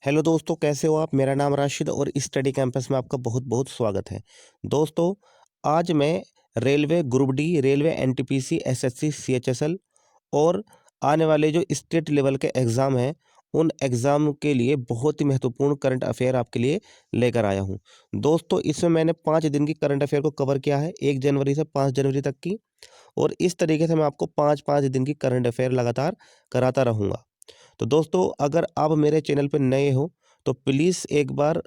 Hello दोस्तों, कैसे हो आप? मेरा नाम राशिद और इस स्टडी कैंपस में आपका बहुत बहुत स्वागत है। दोस्तों, आज मैं railway group D, railway NTPC, SSC, CHSL और आने वाले जो स्टेट लेवल के एग्ज़ाम हैं, उन एग्ज़ाम के लिए बहुत ही महत्वपूर्ण करंट अफेयर आपके लिए लेकर आया हूँ। दोस्तों, इसमें मैंने 5 दिन की करंट अफेयर को कवर किया है, 1 जनवरी से 5 जनवरी तक की, और इस तरीके से मैं आपको 5-5 दिन की करंट अफेयर लगातार कराता रहूँगा। तो दोस्तों, अगर आप मेरे चैनल पे नए हो तो प्लीज़ एक बार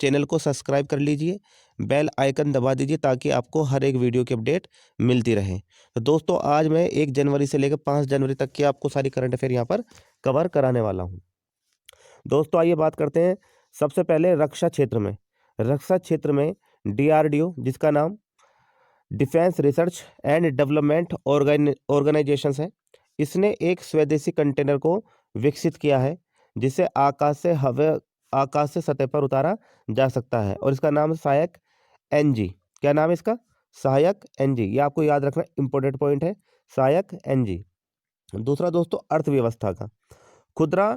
चैनल को सब्सक्राइब कर लीजिए, बेल आइकन दबा दीजिए ताकि आपको हर एक वीडियो की अपडेट मिलती रहे। तो दोस्तों, आज मैं 1 जनवरी से लेकर 5 जनवरी तक की आपको सारी करंट अफेयर यहाँ पर कवर कराने वाला हूँ। दोस्तों, आइए बात करते हैं सबसे पहले रक्षा क्षेत्र में। रक्षा क्षेत्र में डीआरडीओ, जिसका नाम defence research and development organisations है, इसने एक स्वदेशी कंटेनर को विकसित किया है जिसे आकाश से सतह पर उतारा जा सकता है, और इसका नाम है सहायक एनजी। क्या नाम है इसका? सहायक एनजी। ये आपको याद रखना, इंपॉर्टेंट पॉइंट है, सहायक एनजी। दूसरा दोस्तों, अर्थव्यवस्था का। खुदरा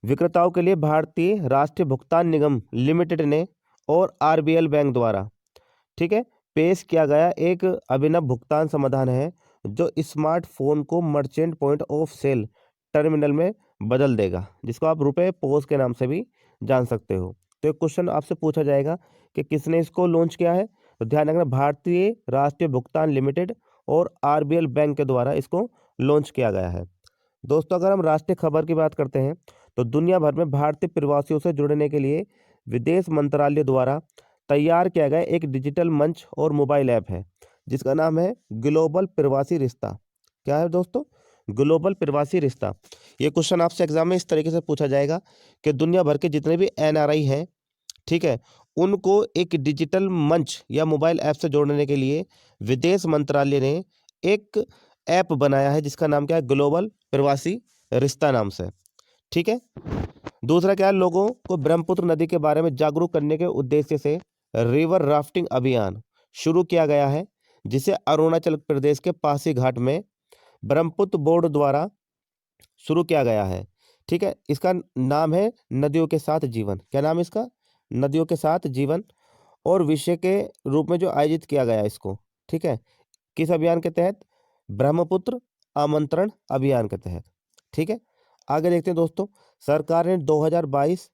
विक्रेताओं के लिए भारतीय राष्ट्रीय भुगतान निगम लिमिटेड ने और आरबीएल बैंक द्वारा, ठीक है, पेश किया गया एक अभिनव भुगतान समाधान है जो स्मार्टफोन को merchant point of sale terminal में बदल देगा, जिसको आप रुपए पोस के नाम से भी जान सकते हो। तो एक क्वेश्चन आपसे पूछा जाएगा कि किसने इसको लॉन्च किया है, तो ध्यान रखना, भारतीय राष्ट्रीय भुगतान लिमिटेड और आरबीएल बैंक के द्वारा इसको लॉन्च किया गया है। दोस्तों, अगर हम राष्ट्रीय खबर की बात करते हैं तो दुनिया भर में भारतीय प्रवासियों से जुड़ने के लिए विदेश मंत्रालय द्वारा तैयार किया गया एक डिजिटल मंच और मोबाइल ऐप है जिसका नाम है ग्लोबल प्रवासी रिश्ता। क्या है दोस्तों? ग्लोबल प्रवासी रिश्ता। ये क्वेश्चन आपसे एग्जाम में इस तरीके से पूछा जाएगा कि दुनिया भर के जितने भी एनआरआई हैं, ठीक है, उनको एक डिजिटल मंच या मोबाइल ऐप से जोड़ने के लिए विदेश मंत्रालय ने एक ऐप बनाया है जिसका नाम क्या है? ग्लोबल प्रवासी रिश्ता नाम से। ठीक है। दूसरा क्या है? लोगों को ब्रह्मपुत्र नदी के बारे में जागरूक करने के उद्देश्य से रिवर राफ्टिंग अभियान शुरू किया गया है जिसे अरुणाचल प्रदेश के पासी घाट में ब्रह्मपुत्र बोर्ड द्वारा शुरू किया गया है। ठीक है, इसका नाम है नदियों के साथ जीवन। क्या नाम है इसका? नदियों के साथ जीवन। और विषय के रूप में जो आयोजित किया गया है इसको, ठीक है, किस अभियान के तहत? ब्रह्मपुत्र आमंत्रण अभियान के तहत। ठीक है, आगे देखते हैं दोस्तों। सरकार ने 2022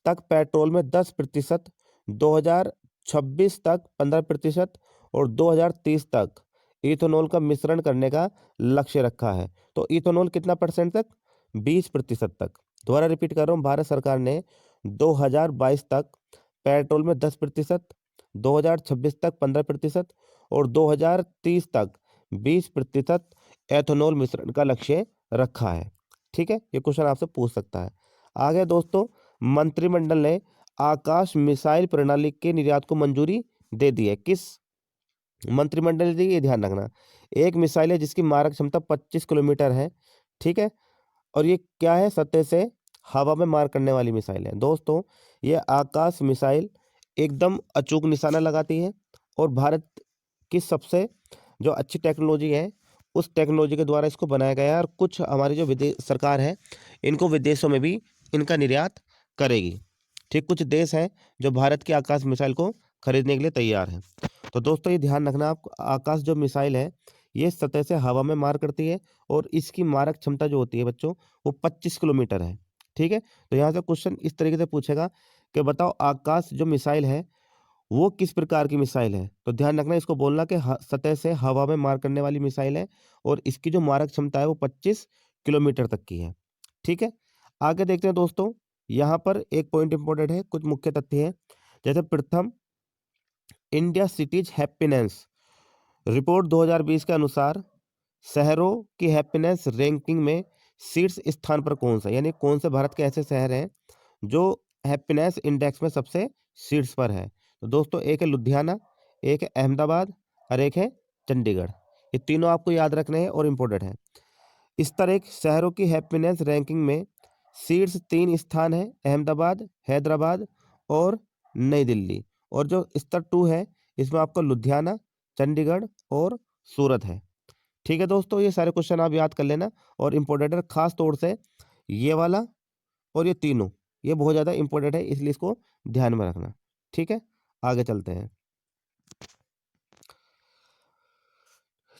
तक पेट्रोल में 10%, 2026 तक 15% और 2030 तक इथेनॉल का मिश्रण करने का लक्ष्य रखा है। तो इथेनॉल कितना परसेंट तक? 20% तक। दोबारा रिपीट कर रहा हूँ, भारत सरकार ने 2022 तक पेट्रोल में 10%, 2026 तक 15% और 2030 तक 20% एथेनॉल मिश्रण का लक्ष्य रखा है। ठीक है, ये क्वेश्चन आपसे पूछ सकता है। आगे दोस्तों, मंत्रिमंडल ने आकाश मिसाइल प्रणाली के निर्यात को मंजूरी दे दी है। किस मंत्रिमंडल ने दी? ये ध्यान रखना। एक मिसाइल है जिसकी मारक क्षमता 25 किलोमीटर है। ठीक है, और ये क्या है? सतह से हवा में मार करने वाली मिसाइल है। दोस्तों, ये आकाश मिसाइल एकदम अचूक निशाना लगाती है और भारत की सबसे जो अच्छी टेक्नोलॉजी है उस टेक्नोलॉजी के द्वारा इसको बनाया गया है, और कुछ हमारी जो विदेश सरकार है इनको विदेशों में भी इनका निर्यात करेगी। ठीक, कुछ देश हैं जो भारत की आकाश मिसाइल को खरीदने के लिए तैयार हैं। तो दोस्तों, ये ध्यान रखना, आप आकाश जो मिसाइल है ये सतह से हवा में मार करती है और इसकी मारक क्षमता जो होती है बच्चों, वो 25 किलोमीटर है। ठीक है, तो यहाँ से क्वेश्चन इस तरीके से पूछेगा कि बताओ आकाश जो मिसाइल है वो किस प्रकार की मिसाइल है? तो ध्यान रखना, इसको बोलना कि सतह से हवा में मार करने वाली मिसाइल है और इसकी जो मारक क्षमता है वो 25 किलोमीटर तक की है। ठीक है, आगे देखते हैं दोस्तों। यहाँ पर एक पॉइंट इंपॉर्टेंट है, कुछ मुख्य तथ्य हैं। जैसे प्रथम इंडिया सिटीज हैप्पीनेस रिपोर्ट 2020 के अनुसार शहरों की हैप्पीनेस रैंकिंग में शीर्ष स्थान पर कौन सा, यानी कौन से भारत के ऐसे शहर हैं जो हैप्पीनेस इंडेक्स में सबसे शीर्ष पर है? तो दोस्तों, एक है लुधियाना, एक है अहमदाबाद और एक है चंडीगढ़। ये तीनों आपको याद रखने हैं और इम्पोर्टेंट है। इस तरह एक शहरों की हैप्पीनेस रैंकिंग में शीर्ष 3 स्थान है अहमदाबाद, हैदराबाद और नई दिल्ली, और जो स्तर 2 है इसमें आपका लुधियाना, चंडीगढ़ और सूरत है। ठीक है दोस्तों, ये सारे क्वेश्चन आप याद कर लेना और इम्पोर्टेंट है, खास तौर से ये वाला और ये तीनों, ये बहुत ज़्यादा इंपॉर्टेंट है, इसलिए इसको ध्यान में रखना। ठीक है, आगे चलते हैं।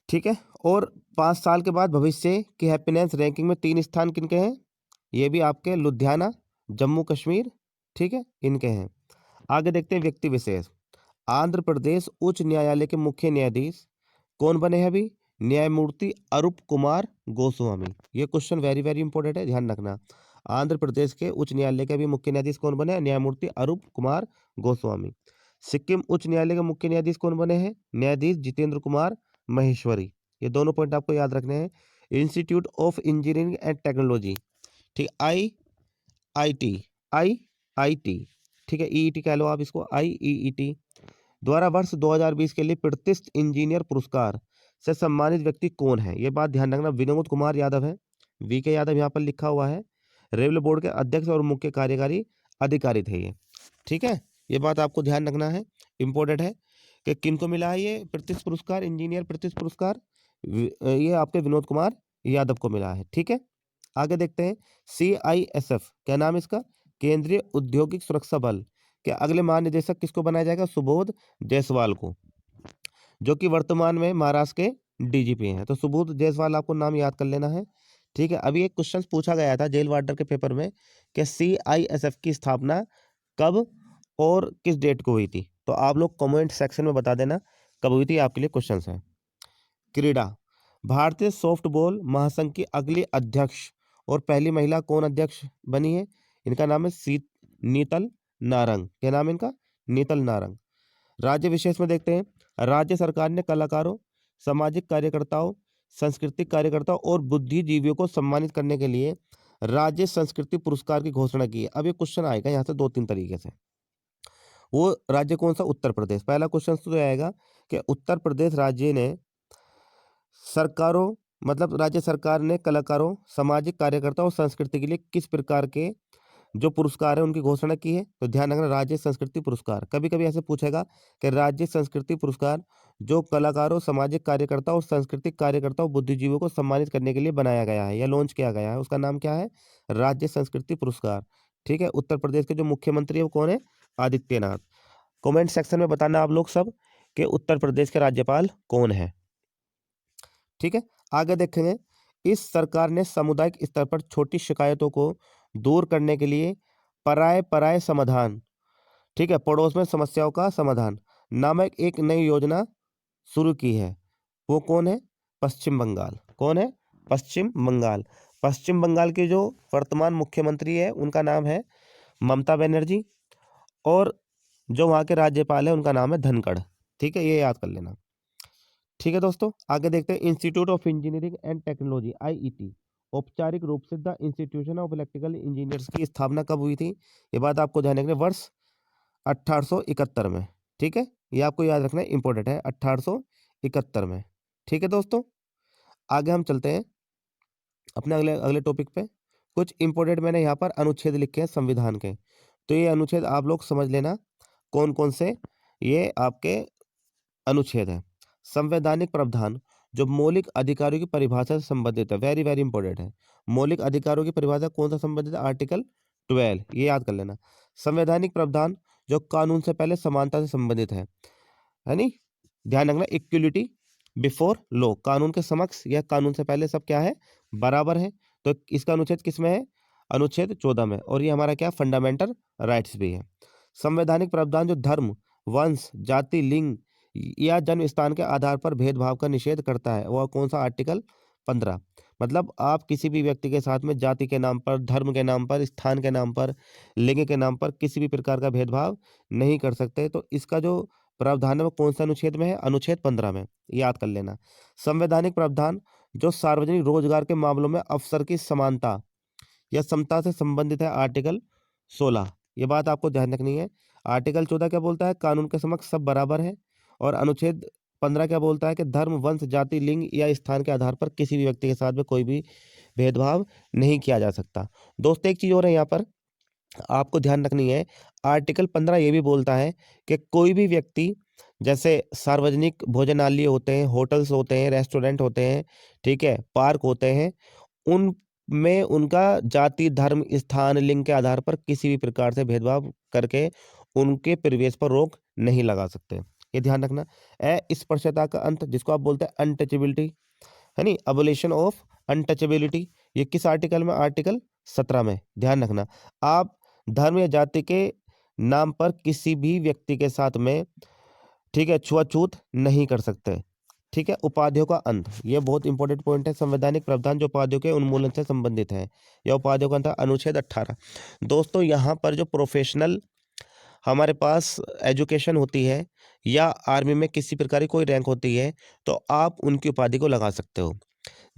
ठीक है, और 5 साल के बाद भविष्य की हैप्पीनेस रैंकिंग में 3 स्थान किनके हैं? ये भी आपके लुधियाना, जम्मू कश्मीर, ठीक है, इनके हैं। आगे देखते हैं व्यक्ति विशेष। आंध्र प्रदेश उच्च न्यायालय के मुख्य न्यायाधीश कौन बने हैं अभी? न्यायमूर्ति अरूप कुमार गोस्वामी। ये क्वेश्चन वेरी वेरी इंपॉर्टेंट है, ध्यान रखना। आंध्र प्रदेश के उच्च न्यायालय के अभी मुख्य न्यायाधीश कौन बने हैं? न्यायमूर्ति अरूप कुमार गोस्वामी। सिक्किम उच्च न्यायालय के मुख्य न्यायाधीश कौन बने हैं? न्यायाधीश जितेंद्र कुमार महेश्वरी। ये दोनों पॉइंट आपको याद रखने हैं। Institute of engineering and technology, ठीक, आई आई टी, ठीक है, ईईटी कह लो आप इसको, IEET द्वारा वर्ष 2020 के लिए प्रतिष्ठित इंजीनियर पुरस्कार से सम्मानित व्यक्ति कौन है? ये बात ध्यान रखना, विनोद कुमार यादव है। VK यादव यहाँ पर लिखा हुआ है। रेलवे बोर्ड के अध्यक्ष और मुख्य कार्यकारी अधिकारी थे ये। ठीक है, ये बात आपको ध्यान रखना है, इंपॉर्टेंट है कि किनको मिला है ये प्रतिष्ठित पुरस्कार, इंजीनियर प्रतिष्ठित पुरस्कार? ये आपके विनोद कुमार यादव को मिला है। ठीक है, आगे देखते हैं। CISF, क्या नाम है इसका? केंद्रीय औद्योगिक सुरक्षा बल के अगले महानिदेशक किसको बनाया जाएगा? सुबोध जायसवाल को, जो कि वर्तमान में महाराष्ट्र के DGP हैं। तो सुबोध जायसवाल आपको नाम याद कर लेना है। ठीक है, अभी एक क्वेश्चन पूछा गया था जेल वार्डर के पेपर में कि CISF की स्थापना कब और किस डेट को हुई थी? तो आप लोग कमेंट सेक्शन में बता देना कब हुई थी, आपके लिए क्वेश्चन है। क्रीड़ा, भारतीय सॉफ्टबॉल महासंघ की अगली अध्यक्ष और पहली महिला कौन अध्यक्ष बनी है? इनका नाम है नीतल नारंग। क्या नाम है इनका? नीतल नारंग। राज्य विशेष में देखते हैं। राज्य सरकार ने कलाकारों, सामाजिक कार्यकर्ताओं, सांस्कृतिक कार्यकर्ताओं और बुद्धिजीवियों को सम्मानित करने के लिए राज्य संस्कृति पुरस्कार की घोषणा की है। अब ये क्वेश्चन आएगा यहाँ से 2-3 तरीके से। वो राज्य कौन सा? उत्तर प्रदेश। पहला क्वेश्चन तो आएगा कि उत्तर प्रदेश राज्य ने सरकारों, मतलब राज्य सरकार ने कलाकारों, सामाजिक कार्यकर्ताओं और संस्कृति के लिए किस प्रकार के जो पुरस्कार है उनकी घोषणा की है? तो ध्यान रखना, राज्य संस्कृति पुरस्कार। कभी कभी ऐसे पूछेगा कि राज्य संस्कृति पुरस्कार जो कलाकारों, सामाजिक कार्यकर्ताओं और सांस्कृतिक कार्यकर्ताओं, बुद्धिजीवियों को सम्मानित करने के लिए बनाया गया है या लॉन्च किया गया है, उसका नाम क्या है? राज्य संस्कृति पुरस्कार। ठीक है, उत्तर प्रदेश के जो मुख्यमंत्री है वो कौन है? आदित्यनाथ। कमेंट सेक्शन में बताना आप लोग सब कि उत्तर प्रदेश के राज्यपाल कौन है। ठीक है, आगे देखेंगे। इस सरकार ने सामुदायिक स्तर पर छोटी शिकायतों को दूर करने के लिए पराय समाधान, ठीक है, पड़ोस में समस्याओं का समाधान नामक एक नई योजना शुरू की है। वो कौन है? पश्चिम बंगाल। कौन है? पश्चिम बंगाल। पश्चिम बंगाल के जो वर्तमान मुख्यमंत्री है उनका नाम है ममता बनर्जी, और जो वहाँ के राज्यपाल है उनका नाम है धनखड़। ठीक है, ये याद कर लेना। ठीक है दोस्तों, आगे देखते हैं। Institute of engineering and technology, IET, औपचारिक रूप से the institution of electrical engineers की स्थापना कब हुई थी? ये बात आपको ध्यान रखना, वर्ष 1871 में। ठीक है, ये आपको याद रखना, इंपॉर्टेंट है, 1871 में। ठीक है दोस्तों, आगे हम चलते हैं अपने अगले अगले टॉपिक पे। कुछ इंपॉर्टेंट मैंने यहाँ पर अनुच्छेद लिखे हैं संविधान के, तो ये अनुच्छेद आप लोग समझ लेना कौन कौन से ये आपके अनुच्छेद है। संवैधानिक प्रावधान जो मौलिक अधिकारों की परिभाषा से संबंधित है, वेरी वेरी इंपॉर्टेंट है। मौलिक अधिकारों की परिभाषा कौन सा संबंधित है? आर्टिकल 12, ये याद कर लेना। संवैधानिक प्रावधान जो कानून से पहले समानता से संबंधित है नी, ध्यान रखना, इक्वलिटी बिफोर लॉ, कानून के समक्ष या कानून से पहले सब क्या है? बराबर है। तो इसका अनुच्छेद किस में है? अनुच्छेद 14 में, और ये हमारा क्या? फंडामेंटल राइट्स भी है। संवैधानिक प्रावधान जो धर्म, वंश, जाति, लिंग या जन्म स्थान के आधार पर भेदभाव का निषेध करता है, वह कौन सा? आर्टिकल 15। मतलब आप किसी भी व्यक्ति के साथ में जाति के नाम पर, धर्म के नाम पर, स्थान के नाम पर, लिंग के नाम पर किसी भी प्रकार का भेदभाव नहीं कर सकते। तो इसका जो प्रावधान है वो कौन सा अनुच्छेद में है? अनुच्छेद 15 में, याद कर लेना। संवैधानिक प्रावधान जो सार्वजनिक रोजगार के मामलों में अवसर की समानता या समता से संबंधित है, आर्टिकल 16। ये बात आपको ध्यान रखनी है। आर्टिकल 14 क्या बोलता है? कानून के समक्ष सब बराबर है। और अनुच्छेद 15 क्या बोलता है? कि धर्म, वंश, जाति, लिंग या स्थान के आधार पर किसी भी व्यक्ति के साथ में कोई भी भेदभाव नहीं किया जा सकता। दोस्तों एक चीज और है यहाँ पर आपको ध्यान रखनी है। आर्टिकल 15 ये भी बोलता है कि कोई भी व्यक्ति, जैसे सार्वजनिक भोजनालय होते हैं, होटल्स होते हैं, रेस्टोरेंट होते हैं, ठीक है, पार्क होते हैं, उन में उनका जाति, धर्म, स्थान, लिंग के आधार पर किसी भी प्रकार से भेदभाव करके उनके प्रवेश पर रोक नहीं लगा सकते। ये ध्यान रखना। अस्पृश्यता का अंत, जिसको आप बोलते हैं अनटचेबिलिटी, है नी, अबोलिशन ऑफ अनटचेबिलिटी, ये किस आर्टिकल में? आर्टिकल 17 में। ध्यान रखना, आप धर्म या जाति के नाम पर किसी भी व्यक्ति के साथ में, ठीक है, छुआछूत नहीं कर सकते। ठीक है। उपाधियों का अंत, ये बहुत इंपॉर्टेंट पॉइंट है। संवैधानिक प्रावधान जो उपाधियों के उन्मूलन से संबंधित है, या उपाधियों का अंत, अनुच्छेद 18। दोस्तों यहाँ पर जो प्रोफेशनल हमारे पास एजुकेशन होती है, या आर्मी में किसी प्रकार की कोई रैंक होती है, तो आप उनकी उपाधि को लगा सकते हो।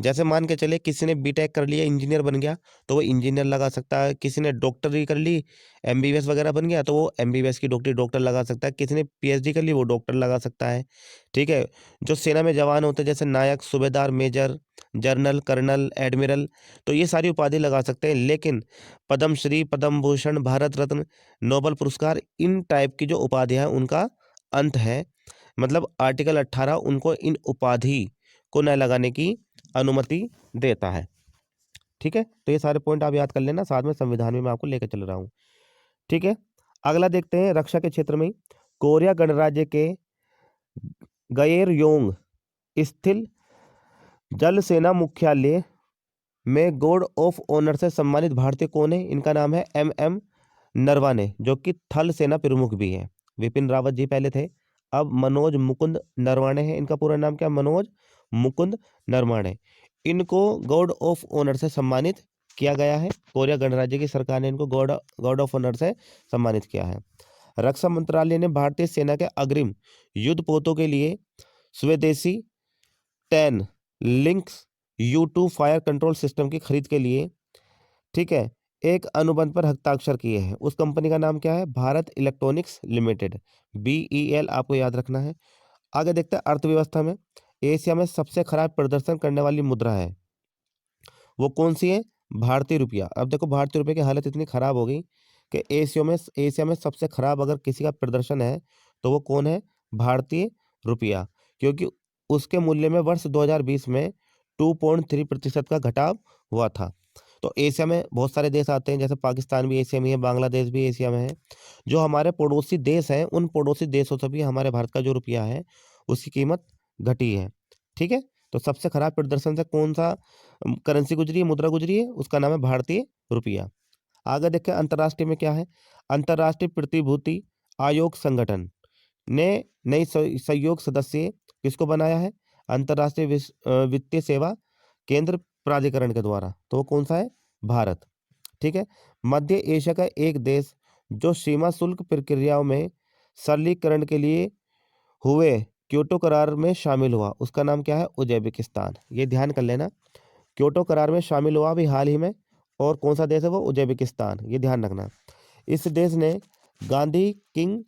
जैसे मान के चले किसी ने बीटेक कर लिया, इंजीनियर बन गया, तो वो इंजीनियर लगा सकता है। किसी ने डॉक्टरी कर ली, एमबीबीएस वगैरह बन गया, तो वो एमबीबीएस की डॉक्टरी डॉक्टर लगा सकता है। किसी ने पीएचडी कर ली, वो डॉक्टर लगा सकता है। ठीक है। जो सेना में जवान होते हैं, जैसे नायक, सूबेदार, मेजर, जनरल, कर्नल, एडमिरल, तो ये सारी उपाधि लगा सकते हैं। लेकिन पद्मश्री, पद्म भूषण, भारत रत्न, नोबल पुरस्कार, इन टाइप की जो उपाधियां हैं, उनका अंत है। मतलब आर्टिकल 18 उनको इन उपाधि को न लगाने की अनुमति देता है। ठीक है। तो ये सारे पॉइंट आप याद कर लेना, साथ में संविधान में मैं आपको लेकर चल रहा हूँ। ठीक है। अगला देखते हैं, रक्षा के क्षेत्र में कोरिया गणराज्य के गएरयोंग स्थित जल सेना मुख्यालय में गार्ड ऑफ ऑनर से सम्मानित भारतीय कौन है? इनका नाम है MM नरवाने, जो कि थल सेना प्रमुख भी है। विपिन रावत जी पहले थे, अब मनोज मुकुंद नरवाणे है। इनका पूरा नाम क्या? मनोज मुकुंद नरवाणे। इनको गार्ड ऑफ ऑनर से सम्मानित किया गया है। कोरिया गणराज्य की सरकार ने इनको गार्ड ऑफ ऑनर से सम्मानित किया है। रक्षा मंत्रालय ने भारतीय सेना के अग्रिम युद्धपोतों के लिए स्वदेशी 10 links U2 fire control system की खरीद के लिए, ठीक है, एक अनुबंध पर हस्ताक्षर किए हैं। उस कंपनी का नाम क्या है? भारत इलेक्ट्रॉनिक्स लिमिटेड, BEL, आपको याद रखना है। आगे देखते हैं, अर्थव्यवस्था में एशिया में सबसे खराब प्रदर्शन करने वाली मुद्रा है, वो कौन सी है? भारतीय रुपया। अब देखो, भारतीय रुपये की हालत इतनी खराब हो गई कि एशिया में सबसे खराब अगर किसी का प्रदर्शन है, तो वो कौन है? भारतीय रुपया। क्योंकि उसके मूल्य में वर्ष 2020 में 2.3% का घटाव हुआ था। तो एशिया में बहुत सारे देश आते हैं, जैसे पाकिस्तान भी एशिया में है, बांग्लादेश भी एशिया में है। जो हमारे पड़ोसी देश हैं, उन पड़ोसी देशों से भी हमारे भारत का जो रुपया है, उसकी कीमत घटी है। ठीक है। तो सबसे खराब प्रदर्शन से कौन सा करेंसी गुजरी है, मुद्रा गुजरी है? उसका नाम है भारतीय रुपया। आगे देखें, अंतर्राष्ट्रीय में क्या है? अंतर्राष्ट्रीय प्रतिभूति आयोग संगठन ने नई सहयोग सदस्य किसको बनाया है? अंतर्राष्ट्रीय वित्तीय सेवा केंद्र प्राधिकरण के द्वारा। तो वो कौन सा है? भारत। ठीक है। मध्य एशिया का एक देश जो सीमा शुल्क प्रक्रियाओं में सरलीकरण के लिए हुए क्योटो करार में शामिल हुआ, उसका नाम क्या है? उज्बेकिस्तान। ये ध्यान कर लेना, क्योटो करार में शामिल हुआ अभी हाल ही में, और कौन सा देश है वो? उज्बेकिस्तान। ये ध्यान रखना। इस देश ने गांधी किंग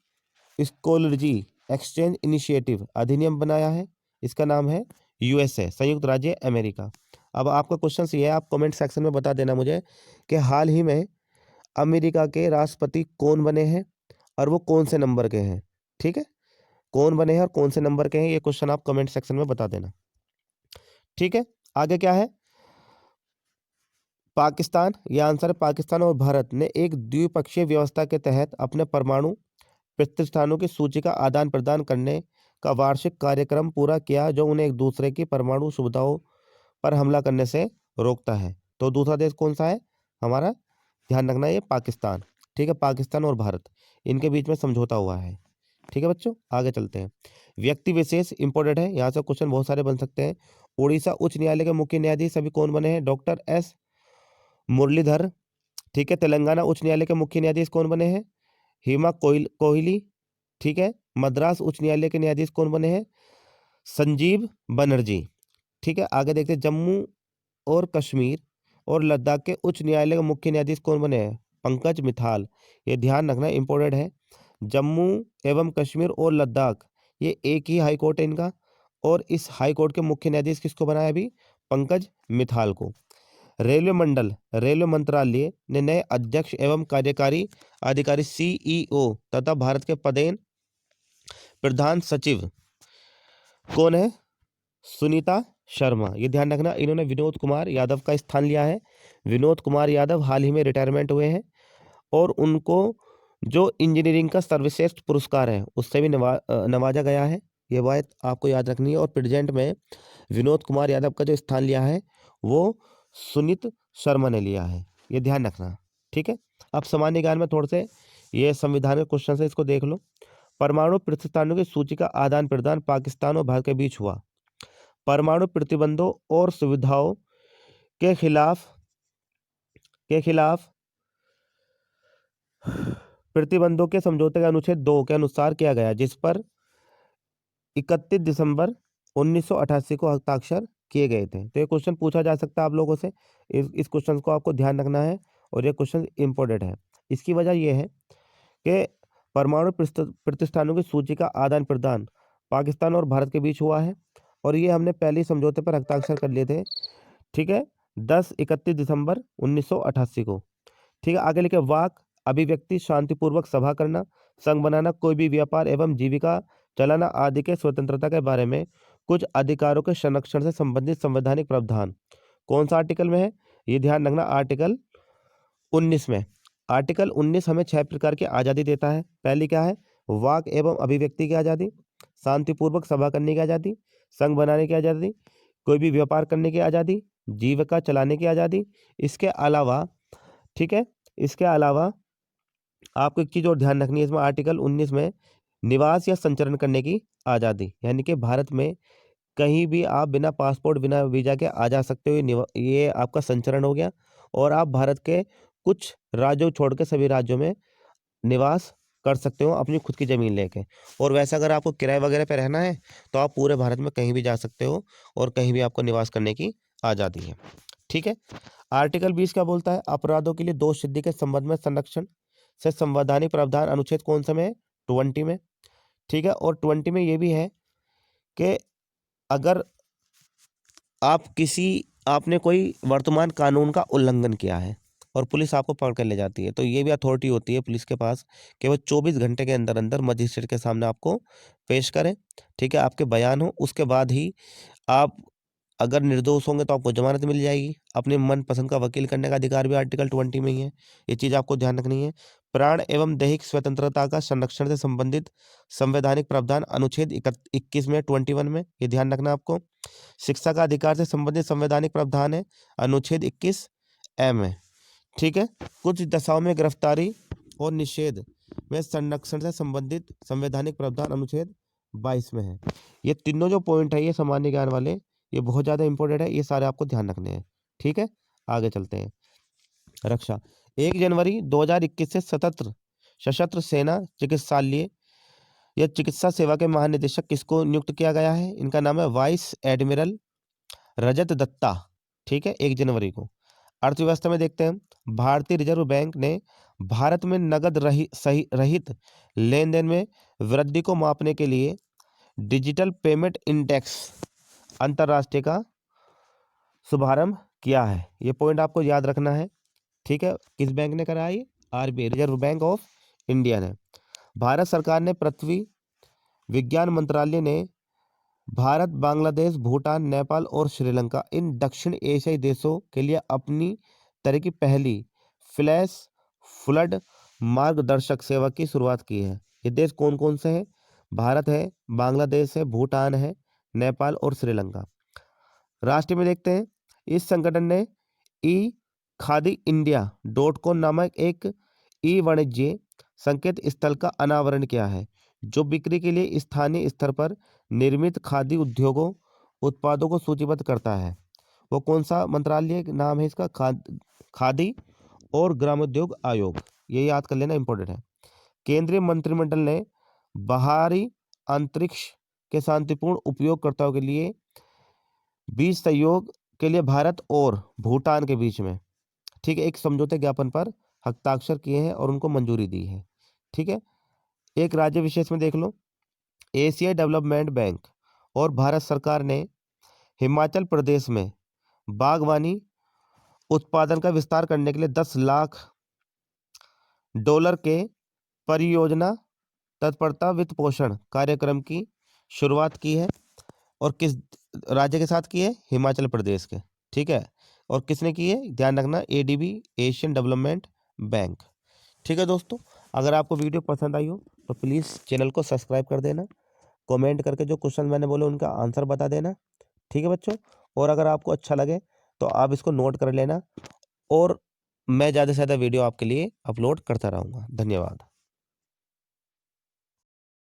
स्कॉलर्जी एक्सचेंज इनिशिएटिव अधिनियम बनाया है। इसका नाम है USA, संयुक्त राज्य अमेरिका। अब आपका क्वेश्चन ये है, आप कमेंट सेक्शन में बता देना मुझे कि हाल ही में अमेरिका के राष्ट्रपति कौन बने हैं और वो कौन से नंबर के हैं। ठीक है। कौन बने हैं और कौन से नंबर के हैं, ये क्वेश्चन आप कमेंट सेक्शन में बता देना। ठीक है। आगे क्या है? पाकिस्तान, ये आंसर है। पाकिस्तान और भारत ने एक द्विपक्षीय व्यवस्था के तहत अपने परमाणु प्रतिष्ठानों की सूची का आदान प्रदान करने का वार्षिक कार्यक्रम पूरा किया, जो उन्हें एक दूसरे की परमाणु सुविधाओं पर हमला करने से रोकता है। तो दूसरा देश कौन सा है हमारा? ध्यान रखना, ये पाकिस्तान। ठीक है। पाकिस्तान और भारत, इनके बीच में समझौता हुआ है। ठीक है बच्चों, आगे चलते हैं। व्यक्ति विशेष इंपॉर्टेंट है, यहाँ से क्वेश्चन बहुत सारे बन सकते हैं। उड़ीसा उच्च न्यायालय के मुख्य न्यायाधीश अभी कौन बने हैं? Doctor S Muralidhar. ठीक है। तेलंगाना उच्च न्यायालय के मुख्य न्यायाधीश कौन बने हैं? हेमा कोहली। ठीक है। मद्रास उच्च न्यायालय के न्यायाधीश कौन बने हैं? संजीव बनर्जी। ठीक है। आगे देखते हैं, जम्मू और कश्मीर और लद्दाख के उच्च न्यायालय के मुख्य न्यायाधीश कौन बने हैं? पंकज मिथाल। ये ध्यान रखना, इंपॉर्टेंट है। जम्मू एवं कश्मीर और लद्दाख, ये एक ही हाई कोर्ट है इनका, और इस हाई कोर्ट के मुख्य न्यायाधीश किसको बनाया? अभी पंकज मिथाल को। रेलवे मंत्रालय ने नए अध्यक्ष एवं कार्यकारी अधिकारी CEO तथा भारत के पदेन प्रधान सचिव कौन है? सुनीता शर्मा। ये ध्यान रखना, इन्होंने विनोद कुमार यादव का स्थान लिया है। विनोद कुमार यादव हाल ही में रिटायरमेंट हुए हैं और उनको जो इंजीनियरिंग का सर्वश्रेष्ठ पुरस्कार है उससे भी नवाजा गया है। ये बात आपको याद रखनी है। और प्रेजेंट में विनोद कुमार यादव का जो स्थान लिया है वो सुनीत शर्मा ने लिया है, ये ध्यान रखना। ठीक है, अब सामान्य ज्ञान में थोड़े से ये संविधान के क्वेश्चन है, इसको देख लो। परमाणु प्रतिष्ठानों की सूची का आदान प्रदान पाकिस्तान और भारत के बीच हुआ। परमाणु प्रतिबंधों और सुविधाओं के खिलाफ प्रतिबंधों के समझौते का अनुच्छेद 2 के अनुसार किया गया, जिस पर 31 दिसंबर 1988 को हस्ताक्षर किए गए थे। तो ये क्वेश्चन पूछा जा सकता है आप लोगों से, इस क्वेश्चन को आपको ध्यान रखना है और ये क्वेश्चन इंपॉर्टेंट है। इसकी वजह यह है कि परमाणु प्रतिष्ठानों की सूची का आदान प्रदान पाकिस्तान और भारत के बीच हुआ है और ये हमने पहले ही समझौते पर हस्ताक्षर कर लिए थे। ठीक है, 31 दिसंबर 1988 को। ठीक है, आगे लिखे वाक अभिव्यक्ति शांतिपूर्वक सभा करना, संघ बनाना, कोई भी व्यापार एवं जीविका चलाना आदि के स्वतंत्रता के बारे में कुछ अधिकारों के संरक्षण से संबंधित संवैधानिक प्रावधान कौन सा आर्टिकल में है, ये ध्यान रखना, आर्टिकल 19 में। आर्टिकल 19 हमें 6 प्रकार की आज़ादी देता है। पहली क्या है, वाक एवं अभिव्यक्ति की आज़ादी, शांतिपूर्वक सभा करने की आज़ादी, संघ बनाने की आज़ादी, कोई भी व्यापार करने की आज़ादी, जीविका चलाने की आज़ादी। इसके अलावा, ठीक है, इसके अलावा आपको एक चीज़ और ध्यान रखनी है इसमें, आर्टिकल 19 में निवास या संचरण करने की आज़ादी, यानी कि भारत में कहीं भी आप बिना पासपोर्ट बिना वीज़ा के आ जा सकते हो। ये आपका संचरण हो गया और आप भारत के कुछ राज्यों छोड़ के सभी राज्यों में निवास कर सकते हो अपनी खुद की ज़मीन लेके। और वैसे अगर आपको किराए वगैरह पे रहना है तो आप पूरे भारत में कहीं भी जा सकते हो और कहीं भी आपको निवास करने की आज़ादी है। ठीक है, आर्टिकल 20 क्या बोलता है, अपराधों के लिए दोष सिद्धि के संबंध में संरक्षण से संवैधानिक प्रावधान अनुच्छेद कौन सा में है, 20 में। ठीक है, और 20 में ये भी है कि अगर आपने कोई वर्तमान कानून का उल्लंघन किया है और पुलिस आपको पकड़ कर ले जाती है तो ये भी अथॉरिटी होती है पुलिस के पास कि वो 24 घंटे के अंदर अंदर मजिस्ट्रेट के सामने आपको पेश करें। ठीक है, आपके बयान हो, उसके बाद ही आप अगर निर्दोष होंगे तो आपको जमानत मिल जाएगी। अपने मनपसंद का वकील करने का अधिकार भी आर्टिकल 20 में ही है, ये चीज़ आपको ध्यान रखनी है। प्राण एवं दैहिक स्वतंत्रता का संरक्षण से संबंधित संवैधानिक प्रावधान अनुच्छेद 21 में, 21 में, ये ध्यान रखना आपको। शिक्षा का अधिकार से संबंधित संवैधानिक प्रावधान है अनुच्छेद 21 एम है। ठीक है, कुछ दशाओं में गिरफ्तारी और निषेध में संरक्षण से संबंधित संवैधानिक प्रावधान अनुच्छेद 22 में है। ये तीनों जो पॉइंट है ये सामान्य ज्ञान वाले, ये बहुत ज़्यादा इंपॉर्टेंट है, ये सारे आपको ध्यान रखने हैं। ठीक है, आगे चलते हैं। रक्षा 1 जनवरी 2021 से सशस्त्र सेना चिकित्सालय या चिकित्सा सेवा के महानिदेशक किसको नियुक्त किया गया है, इनका नाम है वाइस एडमिरल रजत दत्ता। ठीक है, 1 जनवरी को। अर्थव्यवस्था में देखते हैं, भारतीय रिजर्व बैंक ने भारत में नगद रहित लेन देन में वृद्धि को मापने के लिए डिजिटल पेमेंट इंडेक्स अंतर्राष्ट्रीय का शुभारंभ किया है। ये पॉइंट आपको याद रखना है। ठीक है, किस बैंक ने करा ये, RBI, reserve bank of India ने। भारत सरकार ने पृथ्वी विज्ञान मंत्रालय ने भारत, बांग्लादेश, भूटान, नेपाल और श्रीलंका इन दक्षिण एशियाई देशों के लिए अपनी तरह की पहली फ्लैश फ्लड मार्गदर्शक सेवा की शुरुआत की है। ये देश कौन कौन से हैं, भारत है, बांग्लादेश है, भूटान है, नेपाल और श्रीलंका। राष्ट्र में देखते हैं, इस संगठन ने ई खादी इंडिया .com नामक एक ई वाणिज्य संकेत स्थल का अनावरण किया है जो बिक्री के लिए स्थानीय स्तर पर निर्मित खादी उद्योगों उत्पादों को सूचीबद्ध करता है। वो कौन सा मंत्रालय नाम है इसका, खादी और ग्रामोद्योग आयोग, ये याद कर लेना, इंपॉर्टेंट है। केंद्रीय मंत्रिमंडल ने बाहरी अंतरिक्ष के शांतिपूर्ण उपयोगकर्ताओं के लिए बीच सहयोग के लिए भारत और भूटान के बीच में, ठीक है, एक समझौते ज्ञापन पर हस्ताक्षर किए हैं और उनको मंजूरी दी है। ठीक है, एक राज्य विशेष में देख लो, एशिया डेवलपमेंट बैंक और भारत सरकार ने हिमाचल प्रदेश में बागवानी उत्पादन का विस्तार करने के लिए $10 लाख के परियोजना तत्परता वित्त पोषण कार्यक्रम की शुरुआत की है। और किस राज्य के साथ की है, हिमाचल प्रदेश के। ठीक है, और किसने की है, ध्यान रखना, एडीबी, एशियन डेवलपमेंट बैंक। ठीक है दोस्तों, अगर आपको वीडियो पसंद आई हो तो प्लीज़ चैनल को सब्सक्राइब कर देना, कमेंट करके जो क्वेश्चन मैंने बोले उनका आंसर बता देना। ठीक है बच्चों, और अगर आपको अच्छा लगे तो आप इसको नोट कर लेना, और मैं ज़्यादा से ज़्यादा वीडियो आपके लिए अपलोड करता रहूँगा। धन्यवाद।